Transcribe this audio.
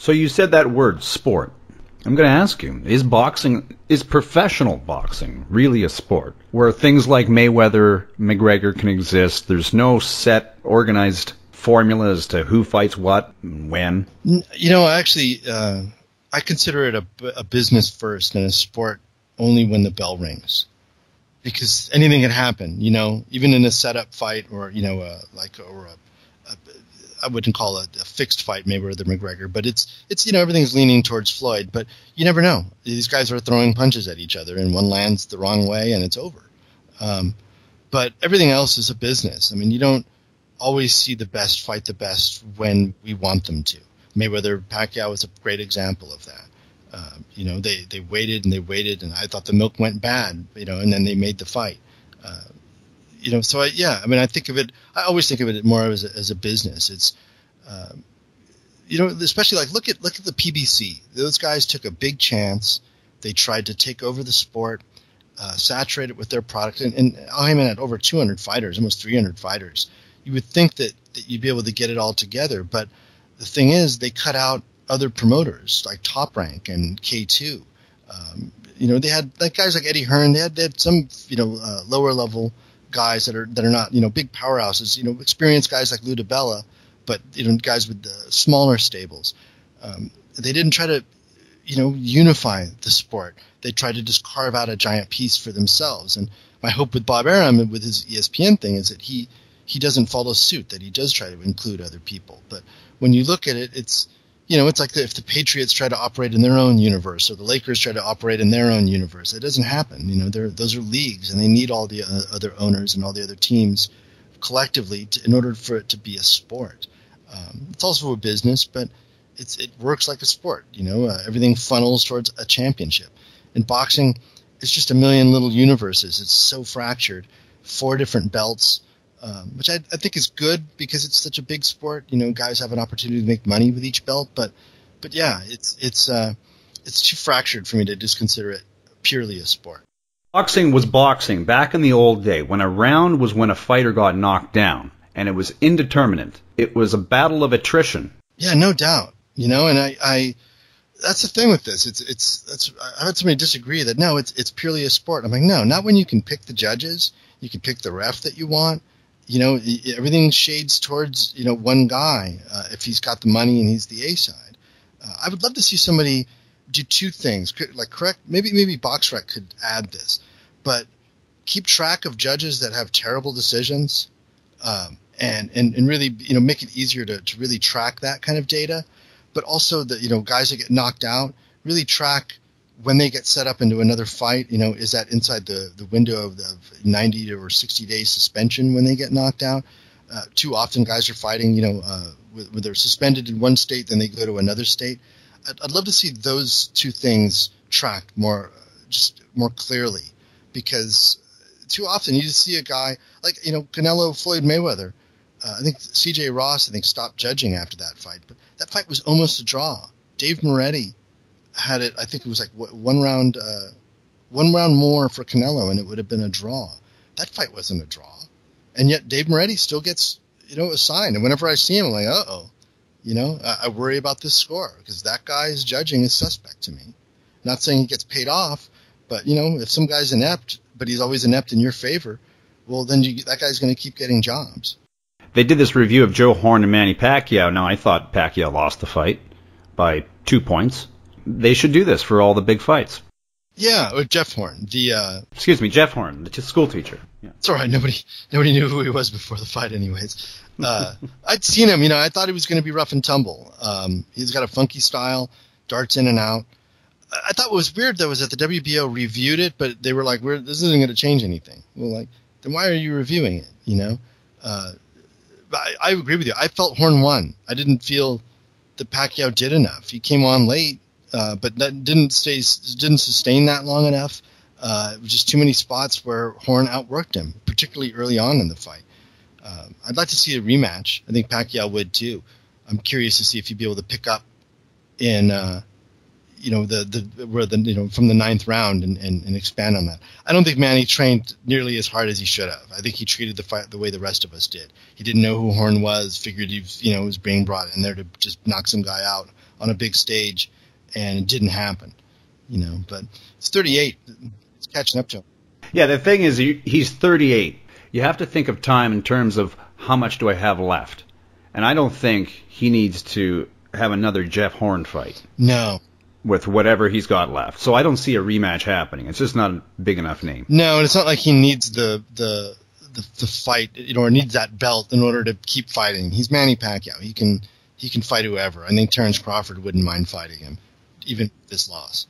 So you said that word, sport. I'm going to ask you, is professional boxing really a sport where things like Mayweather, McGregor can exist? There's no set, organized formula as to who fights what and when? Actually, I consider it a business first and a sport only when the bell rings. Because anything can happen, even in a setup fight or, I wouldn't call it a fixed fight, Mayweather McGregor, but it's everything's leaning towards Floyd, but you never know. These guys are throwing punches at each other, and one lands the wrong way, and it's over. But everything else is a business. I mean, you don't always see the best fight the best when we want them to. Mayweather Pacquiao is a great example of that. They waited and they waited, and I thought the milk went bad, and then they made the fight. So I think of it. I always think of it more as a business. It's, especially look at the PBC. Those guys took a big chance. They tried to take over the sport, saturate it with their product, and Al Haymon had over 200 fighters, almost 300 fighters. You would think that you'd be able to get it all together, but the thing is, they cut out other promoters like Top Rank and K2. They had guys like Eddie Hearn. They had some lower level guys that are not big powerhouses, experienced guys like Lou DiBella, but guys with smaller stables. They didn't try to unify the sport. They tried to just carve out a giant piece for themselves. And my hope with Bob Arum and with his ESPN thing is that he doesn't follow suit, that he does try to include other people. But when you look at it, it's it's like if the Patriots try to operate in their own universe or the Lakers try to operate in their own universe. It doesn't happen. Those are leagues, and they need all the other owners and all the other teams collectively in order for it to be a sport. It's also a business, but it works like a sport. Everything funnels towards a championship. In boxing, it's just a million little universes. It's so fractured. 4 different belts. Which I think is good because it's such a big sport. Guys have an opportunity to make money with each belt, but yeah, it's too fractured for me to just consider it purely a sport. Boxing was boxing back in the old day when a round was when a fighter got knocked down, and it was indeterminate. It was a battle of attrition. Yeah, no doubt. And I that's the thing with this. I had somebody disagree that no, it's purely a sport. I'm like, no, not when you can pick the judges, you can pick the ref that you want. Everything shades towards, one guy if he's got the money and he's the A side. I would love to see somebody do 2 things. Maybe BoxRec could add this, but keep track of judges that have terrible decisions and really, make it easier to really track that kind of data. But also the, guys that get knocked out, really track when they get set up into another fight, is that inside the window of 90 or 60 days suspension when they get knocked out? Too often guys are fighting, where they're suspended in one state, then they go to another state. I'd love to see those 2 things tracked more clearly, because too often you just see a guy like, Canelo, Floyd Mayweather. I think C.J. Ross, stopped judging after that fight, but that fight was almost a draw. Dave Moretti had it, I think it was like one round more for Canelo, and it would have been a draw. That fight wasn't a draw, and yet Dave Moretti still gets a sign. And whenever I see him, I'm like, I worry about this score because that guy's judging is suspect to me. Not saying he gets paid off, but if some guy's inept, but he's always inept in your favor, well then that guy's going to keep getting jobs. They did this review of Joe Horn and Manny Pacquiao. Now I thought Pacquiao lost the fight by 2 points. They should do this for all the big fights. Yeah, or Jeff Horn, Jeff Horn, the school teacher. Yeah. It's all right. Nobody knew who he was before the fight, anyways. I'd seen him. I thought he was going to be rough and tumble. He's got a funky style, darts in and out. I thought what was weird though was that the WBO reviewed it, but they were like, "This isn't going to change anything." Well, then why are you reviewing it? I agree with you. I felt Horn won. I didn't feel that Pacquiao did enough. He came on late. But that didn't sustain that long enough. It was just too many spots where Horn outworked him, particularly early on in the fight. I'd like to see a rematch. I think Pacquiao would too. I'm curious to see if he'd be able to pick up in from the 9th round and expand on that. I don't think Manny trained nearly as hard as he should have. I think he treated the fight the way the rest of us did. He didn't know who Horn was. Figured he was being brought in there to just knock some guy out on a big stage, and it didn't happen. But it's 38. It's catching up to him. Yeah, the thing is, he's 38. You have to think of time in terms of how much do I have left. And I don't think he needs to have another Jeff Horn fight. No. With whatever he's got left. So I don't see a rematch happening. It's just not a big enough name. No, and it's not like he needs the fight, or needs that belt in order to keep fighting. He's Manny Pacquiao. He can fight whoever. I think Terrence Crawford wouldn't mind fighting him, even with this loss.